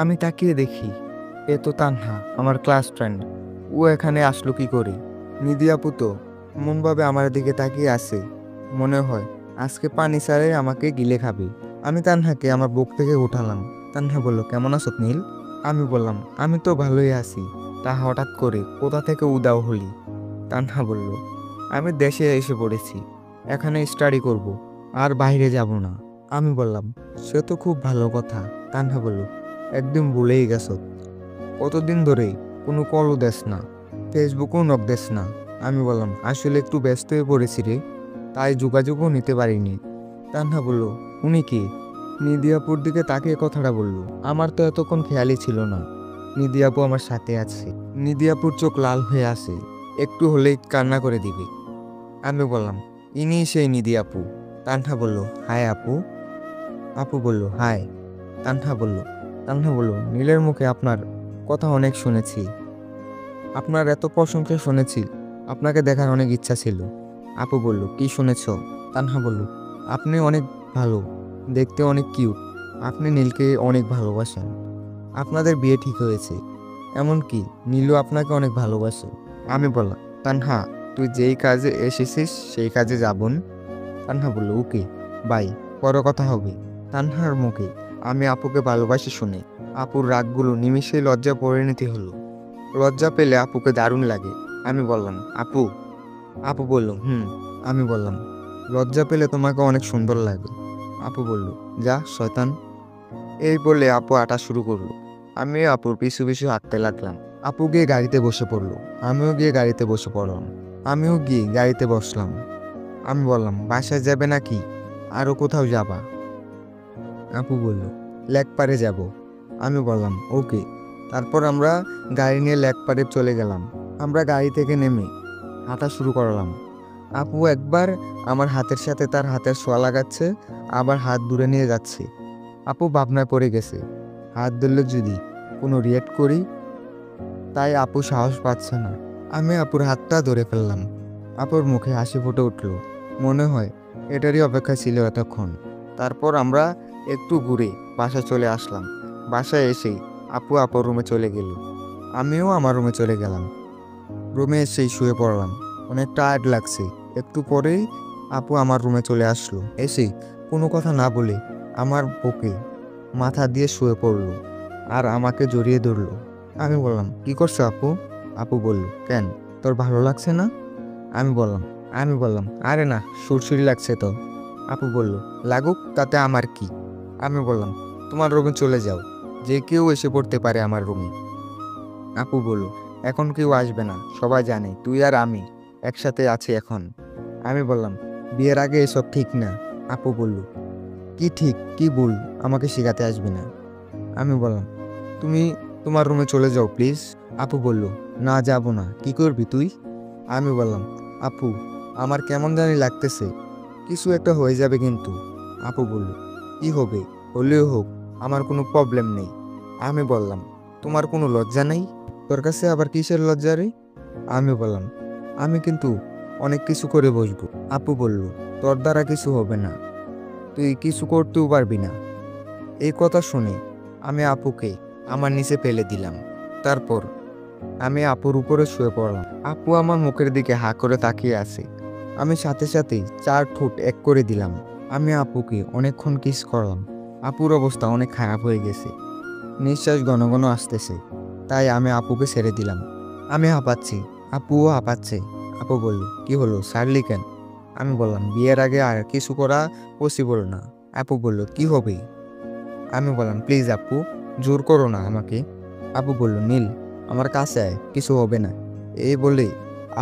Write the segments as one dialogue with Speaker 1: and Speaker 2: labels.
Speaker 1: আমি তাকিয়ে দেখি এ তো তানহা, আমার ক্লাস ফ্রেন্ড। ও এখানে আসলো কি করে? নিধি আপু তো এমনভাবে আমার দিকে তাকিয়ে আছে, মনে হয় আজকে পানি ছাড়ে আমাকে গিলে খাবে। আমি তানহাকে আমার বুক থেকে উঠালাম। তানহা বলল, কেমন আছো নীল? আমি বললাম, আমি তো ভালোই আছি। তা হঠাৎ করে কোথা থেকে উদাও হলি? তানহা বলল, আমি দেশে এসে পড়েছি, এখানে স্টাডি করব, আর বাইরে যাব না। আমি বললাম, সে তো খুব ভালো কথা। তানহা বলল, একদম ভুলেই গেছ। কতদিন ধরে কোনো কলও দেস না, ফেসবুকও নক দেস না। আমি বললাম, আসলে একটু ব্যস্ত হয়ে পড়েছি রে, তাই যোগাযোগও নিতে পারিনি। তানহা বলল, উনি কি? নিধি আপুর দিকে তাকিয়ে কথাটা বলল। আমার তো এতক্ষণ খেয়ালই ছিল না নিধি আপু আমার সাথে আছে। নিধি আপুর চোখ লাল হয়ে আছে, একটু হলেই কান্না করে দিবে। আমি বললাম, ইনি সেই নিধি আপু। তানহা বলল, হাই আপু। আপু বলল, হাই। তানহা বলল তানহা বলল, নীলের মুখে আপনার কথা অনেক শুনেছি, আপনার এত প্রশংসা শুনেছি, আপনাকে দেখার অনেক ইচ্ছা ছিল। আপু বলল, কি শুনেছ? তানহা বলল, আপনি অনেক ভালো, দেখতে অনেক কিউট, আপনি নীলকে অনেক ভালোবাসেন, আপনাদের বিয়ে ঠিক হয়েছে, এমনকি নীলও আপনাকে অনেক ভালোবাসে। আমি বললাম, তানহা, তুই যেই কাজে এসেছিস সেই কাজে যাবন। তানহা বলল, ওকে বাই, পরে কথা হবে। তানহার মুখে আমি আপুকে ভালোবাসি শুনে আপুর রাগগুলো নিমিষেই লজ্জা পরিণতি হলো। লজ্জা পেলে আপুকে দারুণ লাগে। আমি বললাম, আপু। আপু বলল, হুম। আমি বললাম, লজ্জা পেলে তোমাকে অনেক সুন্দর লাগে। আপু বলল, যা শয়তান। এই বলে আপু হাঁটা শুরু করলো। আমিও আপুর পিছু পিছু হাঁটতে লাগলাম। আপু গিয়ে গাড়িতে বসে পড়লো, আমিও গিয়ে গাড়িতে বসে পড়লাম। আমিও গিয়ে গাড়িতে বসলাম। আমি বললাম, বাসায় যাবে নাকি আরো কোথাও যাবা? আপু বলল, লেকপাড়ে যাব। আমি বললাম, ওকে। তারপর আমরা গাড়ি নিয়ে লেকপাড়ে চলে গেলাম। আমরা গাড়ি থেকে নেমে হাঁটা শুরু করলাম। আপু একবার আমার হাতের সাথে তার হাতের ছোঁয়া লাগাচ্ছে, আবার হাত দূরে নিয়ে যাচ্ছে। আপু ভাবনায় পড়ে গেছে, হাত ধরলে যদি কোনো রিয়েক্ট করি, তাই আপু সাহস পাচ্ছে না। আমি আপুর হাতটা ধরে ফেললাম। আপুর মুখে হাসি ফুটে উঠল, মনে হয় এটারই অপেক্ষা ছিল এতক্ষণ। তারপর আমরা একটু ঘুরে বাসায় চলে আসলাম। বাসায় এসেই আপু আপুর রুমে চলে গেল, আমিও আমার রুমে চলে গেলাম। রুমে এসেই শুয়ে পড়লাম, অনেক টায়ার্ড লাগছে। একটু পরেই আপু আমার রুমে চলে আসলো, এসেই কোনো কথা না বলে আমার বুকে মাথা দিয়ে শুয়ে পড়লো আর আমাকে জড়িয়ে ধরলো। আমি বললাম, কি করছো আপু? আপু বলল, কেন, তোর ভালো লাগছে না? আমি বললাম, আরে না, সুরসুরি লাগছে তো। আপু বলল, লাগুক, তাতে আমার কি? আমি বললাম, তোমার রুমে চলে যাও, যে কেউ এসে পড়তে পারে আমার রুমে। আপু বলল, এখন কেউ আসবে না, সবাই জানে তুই আর আমি একসাথে আছি এখন। আমি বললাম, বিয়ের আগে এসব ঠিক না। আপু বলল, কি ঠিক কি ভুল আমাকে শেখাতে আসবে না। আমি বললাম, তুমি তোমার রুমে চলে যাও প্লিজ। আপু বলল, না যাব না, কি করবি তুই? আমি বললাম, আপু, আমার কেমন জানি লাগতেছে, কিছু একটা হয়ে যাবে কিন্তু। আপু বলল, কি হবে, হলেও হোক, আমার কোনো প্রবলেম নেই। আমি বললাম, তোমার কোনো লজ্জা নেই? তোর কাছে আবার কিসের লজ্জা রে? আমি বললাম, আমি কিন্তু অনেক কিছু করে বসবো। আপু বলল, তোর দ্বারা কিছু হবে না, তুই কিছু করতেও পারবি না। এই কথা শুনে আমি আপুকে আমার নিচে ফেলে দিলাম। তারপর আমি আপুর উপরে শুয়ে পড়লাম। আপু আমার মুখের দিকে হা করে তাকিয়ে আছে। আমি সাথে সাথেই 4 ঠোঁট এক করে দিলাম। আমি আপুকে অনেকক্ষণ কিস করলাম। আপুর অবস্থা অনেক খারাপ হয়ে গেছে, নিঃশ্বাস ঘন ঘন আসতেছে, তাই আমি আপুকে ছেড়ে দিলাম। আমি হাঁপাচ্ছি, আপুও হাঁপাচ্ছে। আপু বলল, কি হলো, ছাড়লি কেন? আমি বললাম, বিয়ের আগে আর কিছু করা পসিবল না। আপু বলল, কি হবে? আমি বললাম, প্লিজ আপু, জোর করো না আমাকে। আপু বলল, নীল, আমার কাছে আয়, কিছু হবে না। এই বলে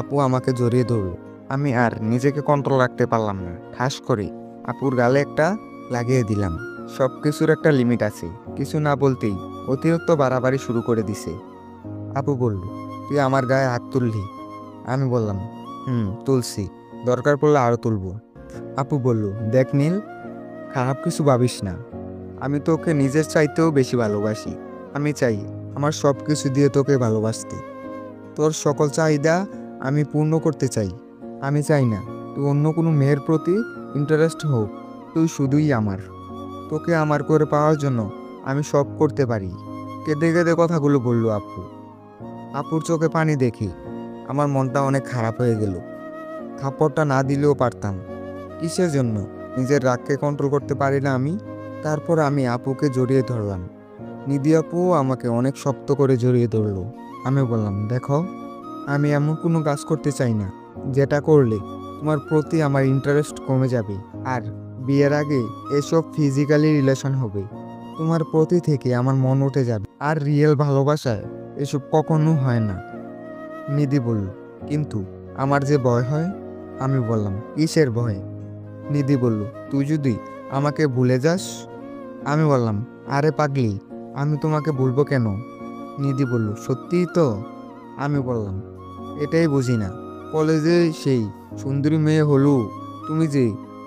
Speaker 1: আপু আমাকে জড়িয়ে ধরলো। আমি আর নিজেকে কন্ট্রোল রাখতে পারলাম না, ঠাস করে আপুর গালে একটা লাগিয়ে দিলাম। সব কিছুর একটা লিমিট আছে, কিছু না বলতেই অতিরিক্ত বাড়াবাড়ি শুরু করে দিছে। আপু বলল, তুই আমার গায়ে হাত তুললি? আমি বললাম, তুলছি, দরকার পড়লে আরো তুলবো। আপু বলল, দেখ নীল, খারাপ কিছু ভাবিস না, আমি তোকে নিজের চাইতেও বেশি ভালোবাসি। আমি চাই আমার সব কিছু দিয়ে তোকে ভালোবাসতে, তোর সকল চাহিদা আমি পূর্ণ করতে চাই। আমি চাই না তুই অন্য কোনো মেয়ের প্রতি ইন্টারেস্ট হোক, তুই শুধুই আমার। তোকে আমার করে পাওয়ার জন্য আমি সব করতে পারি। কেঁদে কেঁদে কথাগুলো বলল আপু। আপুর চোখে পানি দেখি আমার মনটা অনেক খারাপ হয়ে গেল। থাপ্পড়টা না দিলেও পারতাম। কিসের জন্য? নিজের রাগকে কন্ট্রোল করতে পারি না আমি? তারপর আমি আপুকে জড়িয়ে ধরলাম। নিধি আপুও আমাকে অনেক শক্ত করে জড়িয়ে ধরলো। আমি বললাম, দেখো, আমি এমন কোনো কাজ করতে চাই না যেটা করলে তোমার প্রতি আমার ইন্টারেস্ট কমে যাবে। আর বিয়ের আগে এসব ফিজিক্যালি রিলেশন হবে, তোমার প্রতি থেকে আমার মন উঠে যাবে। আর রিয়েল ভালোবাসায় এসব কখনো হয় না। নিধি বলল, কিন্তু আমার যে ভয় হয়। আমি বললাম, কিসের ভয়? নিধি বলল, তুই যদি আমাকে ভুলে যাস। আমি বললাম, আরে পাগলি, আমি তোমাকে ভুলবো কেন? নিধি বলল, সত্যিই তো? আমি বললাম, এটাই বুঝি না, কলেজে সেই সুন্দরী মেয়ে হলো তুমি যে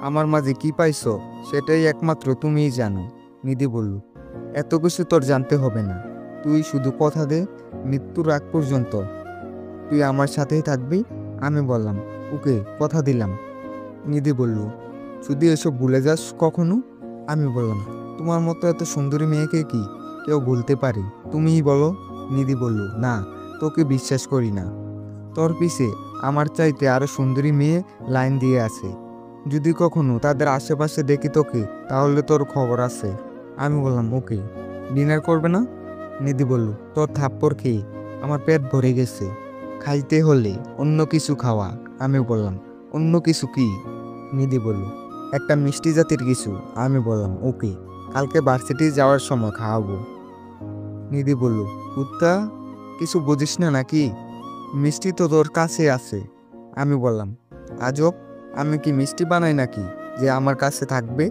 Speaker 1: আমার মাঝে কি পাইছো সেটাই একমাত্র তুমিই জানো। নিধি বলল, এত কিছু তোর জানতে হবে না, তুই শুধু কথা দে, মৃত্যুর আগ পর্যন্ত তুই আমার সাথেই থাকবি। আমি বললাম, ওকে, কথা দিলাম। নিধি বলল, যদি এসব ভুলে যাস কখনো। আমি বললাম, তোমার মতো এত সুন্দরী মেয়েকে কি কেউ ভুলতে পারে? তুমিই বলো। নিধি বলল, না, তোকে বিশ্বাস করি না। তোর পিছে আমার চাইতে আরো সুন্দরী মেয়ে লাইন দিয়ে আছে। যদি কখনো তাদের আশেপাশে দেখি তোকে, তাহলে তোর খবর আছে। আমি বললাম, ওকে, ডিনার করবে না? নিধি বলল, তোর থাপ্পড় খেয়ে আমার পেট ভরে গেছে, খাইতে হলে অন্য কিছু খাওয়া। আমি বললাম, অন্য কিছু কি? নিধি বলল, একটা মিষ্টি জাতির কিছু। আমি বললাম, ওকে, কালকে ভার্সিটি যাওয়ার সময় খাওয়াবো। নিধি বলল, কুত্তা, কিছু বুঝিস না নাকি? মিষ্টি তো তোর কাছে আছে। আমি বললাম, আজব, আমি কি মিষ্টি বানাই নাকি যে আমার কাছে থাকবে?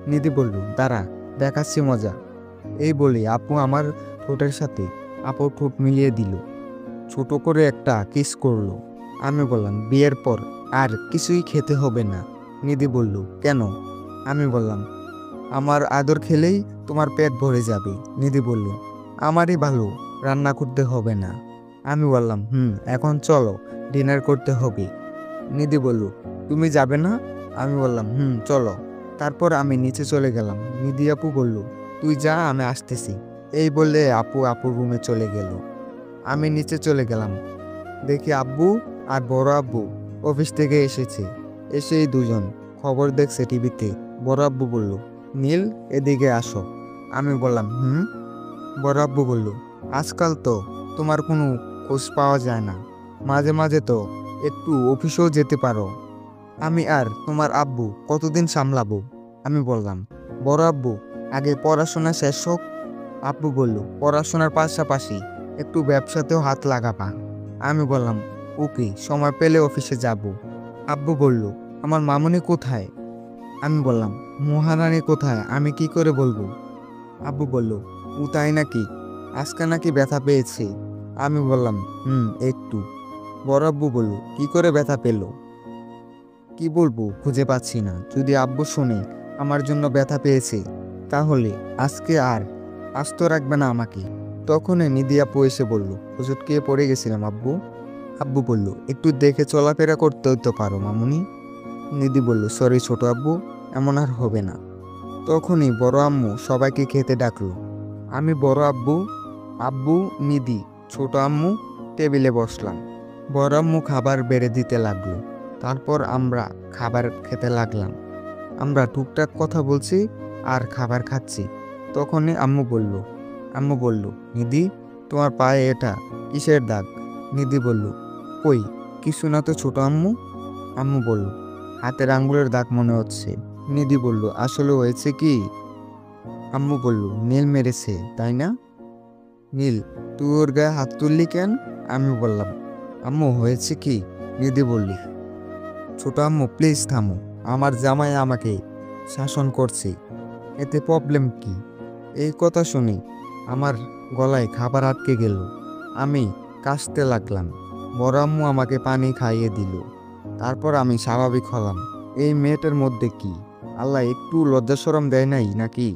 Speaker 1: নিধি বলল, দাঁড়া, দেখাচ্ছি মজা। এই বলে আপু আমার ঠোঁটের সাথে আপুর ঠোঁট মিলিয়ে দিল, ছোট করে একটা কিস করলো। আমি বললাম, বিয়ের পর আর কিছুই খেতে হবে না। নিধি বলল, কেন? আমি বললাম, আমার আদর খেলেই তোমার পেট ভরে যাবে। নিধি বলল, আমারই ভালো, রান্না করতে হবে না। আমি বললাম, এখন চলো, ডিনার করতে হবে। নিধি বলল, তুমি যাবে না? আমি বললাম, চলো। তারপর আমি নিচে চলে গেলাম। নিধি আপু বলল, তুই যা, আমি আসতেছি। এই বলে আপু আপুর রুমে চলে গেল। আমি নিচে চলে গেলাম। দেখি আব্বু আর বড় আব্বু অফিস থেকে এসেছে। এসেই দুজন খবর দেখছে টিভিতে। বড় আব্বু বলল, নীল, এদিকে আসো। আমি বললাম, বড় আব্বু বলল, আজকাল তো তোমার কোনো খোঁজ পাওয়া যায় না, মাঝে মাঝে তো একটু অফিসেও যেতে পারো। আমি আর তোমার আব্বু কতদিন সামলাবো? আমি বললাম, বড় আব্বু, আগে পড়াশোনা শেষ হোক। আব্বু বলল, পড়াশোনার পাশাপাশি একটু ব্যবসাতেও হাত লাগাবা। আমি বললাম, ওকে, সময় পেলে অফিসে যাব। আব্বু বলল, আমার মামুনি কোথায়? আমি বললাম, মহারানী কোথায় আমি কি করে বলবো? আব্বু বলল, ও তাই নাকি? আজকে নাকি ব্যথা পেয়েছে। আমি বললাম, একটু। বড় আব্বু বলল, কি করে ব্যথা পেল? কি বলবো খুঁজে পাচ্ছি না। যদি আব্বু শুনে আমার জন্য ব্যথা পেয়েছে, তাহলে আজকে আর আস্ত রাখবে না আমাকে। তখনই নিধি আপু এসে বলল, হুজুটকে পড়ে গেছিলাম আব্বু। আব্বু বলল, একটু দেখে চলাফেরা করতে তো পারো মামুনি। নিধি বলল, সরি ছোট আব্বু, এমন আর হবে না। তখনই বড় আম্মু সবাইকে খেতে ডাকলো। আমি বড় আব্বু, আব্বু, নিধি, ছোট আম্মু টেবিলে বসলাম। বড় আম্মু খাবার বেড়ে দিতে লাগলো। তারপর আমরা খাবার খেতে লাগলাম। আমরা টুকটাক কথা বলছি আর খাবার খাচ্ছি। তখনই আম্মু বলল, নিধি, তোমার পায়ে এটা কিসের দাগ? নিধি বলল, কই, কিছু না তো ছোট আম্মু। আম্মু বলল, হাতের আঙ্গুলের দাগ মনে হচ্ছে। নিধি বলল, আসলে হয়েছে কি? আম্মু বলল, নীল মেরেছে, তাই না? নীল, তুই ওর গায়ে হাত তুললি কেন? আমি বললাম, আম্মু হয়েছে কি? নিধি বললি, ছোট আম্মু প্লিজ থামো, আমার জামাই আমাকে শাসন করছে, এতে প্রবলেম কি? এই কথা শুনি আমার গলায় খাবার আটকে গেল। আমি কাশতে লাগলাম। বড় আম্মু আমাকে পানি খাইয়ে দিল। তারপর আমি স্বাভাবিক হলাম। এই মেয়েটার মধ্যে কি আল্লাহ একটু লজ্জা শরম দেয় নাই নাকি?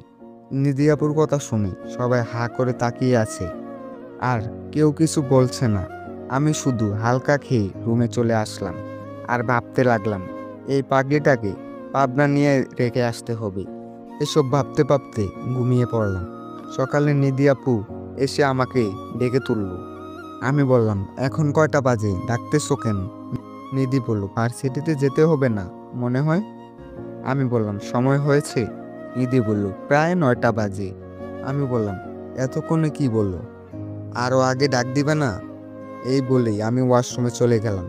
Speaker 1: নিধি আপুর কথা শুনি সবাই হা করে তাকিয়ে আছে, আর কেউ কিছু বলছে না। আমি শুধু হালকা খেয়ে রুমে চলে আসলাম আর ভাবতে লাগলাম, এই পাগলিটাকে পাবনা নিয়ে রেখে আসতে হবে। এসব ভাবতে ভাবতে ঘুমিয়ে পড়লাম। সকালে নিধি আপু এসে আমাকে ডেকে তুলল। আমি বললাম, এখন কয়টা বাজে, ডাকতেছো কেন? নিধি বলল, ভার্সিটিতে যেতে হবে না মনে হয়। আমি বললাম, সময় হয়েছে? নিধি বলল, প্রায় 9টা বাজে। আমি বললাম, এতক্ষণে কি বললো? আরও আগে ডাক দিবে না? এই বলেই আমি ওয়াশরুমে চলে গেলাম।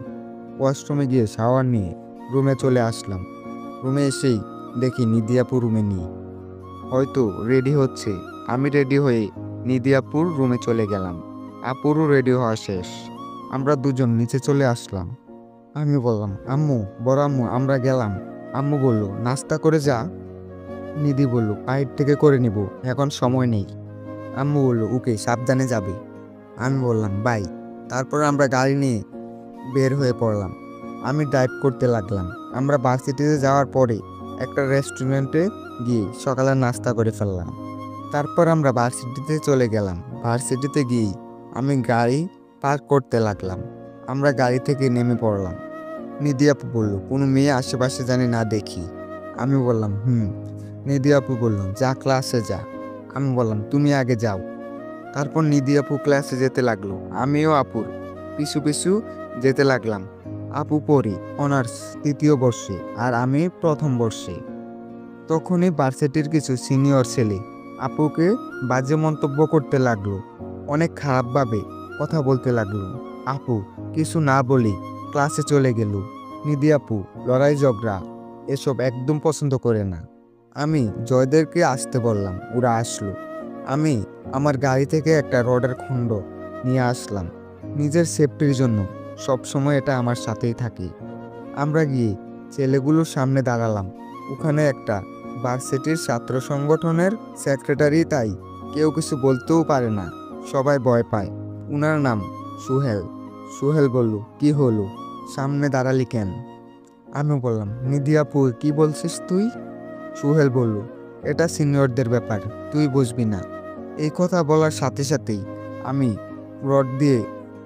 Speaker 1: ওয়াশরুমে গিয়ে শাওয়ার নিয়ে রুমে চলে আসলাম। রুমে এসেই দেখি নিধি আপু রুমে নেই, হয়তো রেডি হচ্ছে। আমি রেডি হয়ে নিধি আপুর রুমে চলে গেলাম। আপুরও রেডি হওয়া শেষ। আমরা দুজন নিচে চলে আসলাম। আমি বললাম, আম্মু, বড় আম্মু, আমরা গেলাম। আম্মু বলল, নাস্তা করে যা। নিধি বলল, বাইরে থেকে করে নিব, এখন সময় নেই। আম্মু বলল, ওকে, সাবধানে যাবে। আমি বললাম, বাই। তারপর আমরা গাড়ি নিয়ে বের হয়ে পড়লাম। আমি ড্রাইভ করতে লাগলাম। আমরা ভার্সিটিতে যাওয়ার পরে একটা রেস্টুরেন্টে গিয়ে সকালে নাস্তা করে ফেললাম। তারপর আমরা ভার্সিটিতে চলে গেলাম। ভার্সিটিতে গিয়ে আমি গাড়ি পার্ক করতে লাগলাম। আমরা গাড়ি থেকে নেমে পড়লাম। নিধি আপু বলল, কোনো মেয়ে আশেপাশে জানি না দেখি। আমি বললাম, নিধি আপু বলল, যা, ক্লাসে যা। আমি বললাম, তুমি আগে যাও। তারপর নিধি আপু ক্লাসে যেতে লাগলো। আমিও আপুর পিছু পিছু যেতে লাগলাম। আপু পড়ি অনার্স 3য় বর্ষে আর আমি প্রথম বর্ষে। তখনই ভার্সিটির কিছু সিনিয়র ছেলে আপুকে বাজে মন্তব্য করতে লাগলো, অনেক খারাপভাবে কথা বলতে লাগলো। আপু কিছু না বলি ক্লাসে চলে গেল। নিধি আপু লড়াই ঝগড়া এসব একদম পছন্দ করে না। আমি জয়দেরকে আসতে বললাম, ওরা আসলো। আমি আমার গাড়ি থেকে একটা রডের খণ্ড নিয়ে আসলাম। নিজের সেফটির জন্য সবসময় এটা আমার সাথেই থাকে। আমরা গিয়ে ছেলেগুলোর সামনে দাঁড়ালাম। ওখানে একটা ভার্সিটির ছাত্র সংগঠনের সেক্রেটারি, তাই কেউ কিছু বলতেও পারে না, সবাই ভয় পায়। উনার নাম সুহেল। সুহেল বলল, কি হলো, সামনে দাঁড়ালি কেন? আমি বললাম, নিধি আপু, কি বলছিস তুই? সুহেল বলল, এটা সিনিয়রদের ব্যাপার, তুই বুঝবি না। এই কথা বলার সাথে সাথেই আমি রড দিয়ে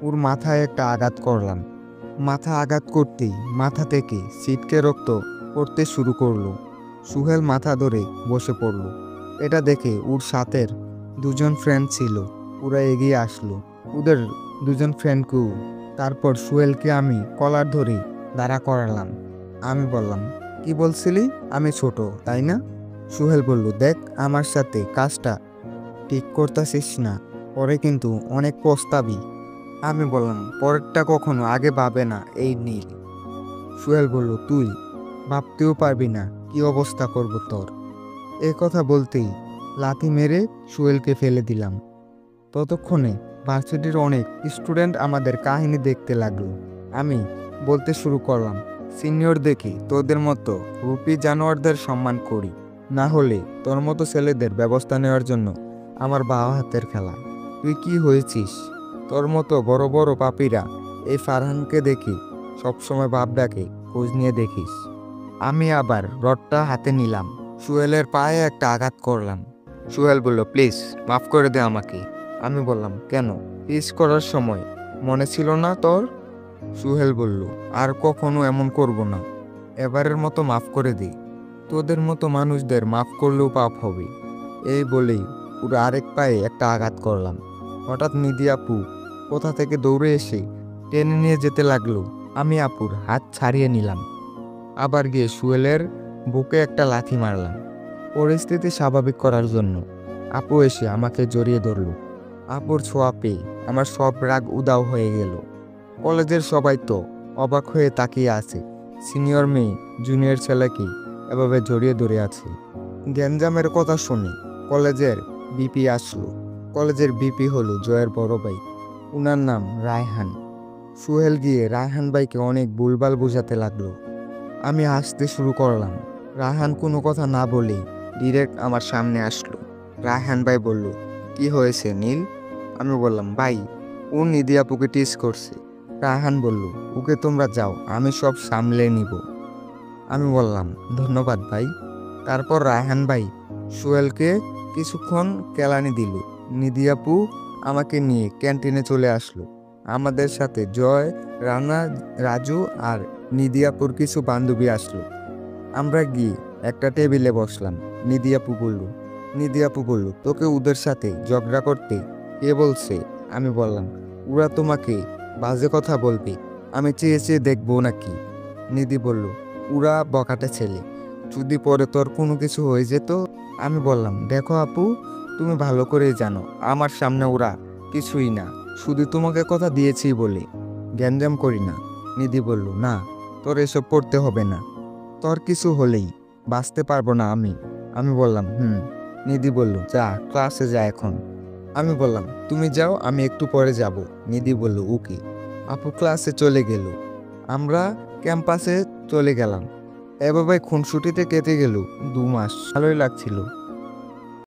Speaker 1: ওর মাথায় একটা আঘাত করলাম। মাথা আঘাত করতেই মাথা থেকে ছিটকে রক্ত পড়তে শুরু করলো। সুহেল মাথা ধরে বসে পড়ল। এটা দেখে ওর সাথের দুজন ফ্রেন্ড ছিল, ওরা এগিয়ে আসলো। ওদের দুজন ফ্রেন্ডকেও। তারপর সুহেলকে আমি কলার ধরে দাঁড়া করালাম। আমি বললাম, কি বলছিলি, আমি ছোট তাই না? সুহেল বলল, দেখ, আমার সাথে কাজটা ঠিক করতেছিস না, পরে কিন্তু অনেক পস্তাবি। আমি বললাম, পরেরটা কখনো আগে ভাবে না এই নীল। সুহেল বলল, তুই ভাবতেও পারবি না কি অবস্থা করব তোর। এ কথা বলতেই লাথি মেরে সুহেলকে ফেলে দিলাম। ততক্ষণে ভার্সিটির অনেক স্টুডেন্ট আমাদের কাহিনী দেখতে লাগলো। আমি বলতে শুরু করলাম, সিনিয়র দেখি তোদের মতো রূপী জানোয়ারদের সম্মান করি, না হলে তোর মতো ছেলেদের ব্যবস্থা নেওয়ার জন্য আমার বাবা হাতের খেলা। তুই কি হয়েছিস? তোর মতো বড় বড় পাপীরা এই ফারহানকে দেখি সবসময় বাপ ডাকে, খোঁজ নিয়ে দেখিস। আমি আবার রডটা হাতে নিলাম, সুহেলের পায়ে একটা আঘাত করলাম। সুহেল বলল, প্লিজ মাফ করে দে আমাকে। আমি বললাম, কেন? পিস করার সময় মনে ছিল না তোর? সুহেল বলল, আর কখনো এমন করব না, এবারের মতো মাফ করে দিই। তোদের মতো মানুষদের মাফ করলেও পাপ হবে। এই বলেই পুরো আরেক পায়ে একটা আঘাত করলাম। হঠাৎ নিধি আপু কোথা থেকে দৌড়ে এসে টেনে নিয়ে যেতে লাগলো। আমি আপুর হাত ছাড়িয়ে নিলাম। আবার গিয়ে সুহেলের বুকে একটা লাথি মারলাম পরিস্থিতি স্বাভাবিক করার জন্য। আপু এসে আমাকে জড়িয়ে ধরল। আপুর ছোঁয়া পেয়ে আমার সব রাগ উদাও হয়ে গেল। কলেজের সবাই তো অবাক হয়ে তাকিয়ে আছে, সিনিয়র মেয়ে জুনিয়র ছেলেকে এভাবে জড়িয়ে ধরে আছে। গ্যাঞ্জামের কথা শুনে কলেজের বিপি আসলো। কলেজের বিপি হলো জয়ের বড় ভাই, উনার নাম রায়হান। সুহেল গিয়ে রায়হান ভাইকে অনেক ভুলভাল বোঝাতে লাগলো। আমি হাসতে শুরু করলাম। রায়হান কোনো কথা না বলেই ডিরেক্ট আমার সামনে আসলো। রায়হান ভাই বলল, কি হয়েছে নীল? আমি বললাম, ভাই, ও নিধি আপুকে টিজ করছে। রায়হান বলল, ওকে তোমরা যাও, আমি সব সামলে নিব। আমি বললাম, ধন্যবাদ ভাই। তারপর রায়হান ভাই সোহেলকে কিছুক্ষণ কেলানি দিল। নিধি আপু আমাকে নিয়ে ক্যান্টিনে চলে আসলো। আমাদের সাথে জয়, রানা, রাজু আর নিধি আপুর কিছু বান্ধবী আসলো। আমরা গিয়ে একটা টেবিলে বসলাম। নিধি আপু বলল, তোকে ওদের সাথে ঝগড়া করতে কে বলছে? আমি বললাম, ওরা তোমাকে বাজে কথা বলবে, আমি চেয়ে চেয়ে দেখবো নাকি? নিধি বলল, ওরা বখাটে ছেলে, যদি পরে তোর কোনো কিছু হয়ে যেত। আমি বললাম, দেখো আপু, তুমি ভালো করেই জানো আমার সামনে ওরা কিছুই না, শুধু তোমাকে কথা দিয়েছি বলে গ্যাঞ্জাম করি না। নিধি বলল, না, তোর এসব পড়তে হবে না, তোর কিছু হলেই বাঁচতে পারবো না আমি। আমি বললাম, হুম। নিধি বলল, যা, ক্লাসে যা এখন। আমি বললাম, তুমি যাও, আমি একটু পরে যাব। নিধি বলল, ওকে। আপু ক্লাসে চলে গেল, আমরা ক্যাম্পাসে চলে গেলাম। এভাবে খুনসুটিতে কেটে গেল 2 মাস। ভালোই লাগছিল।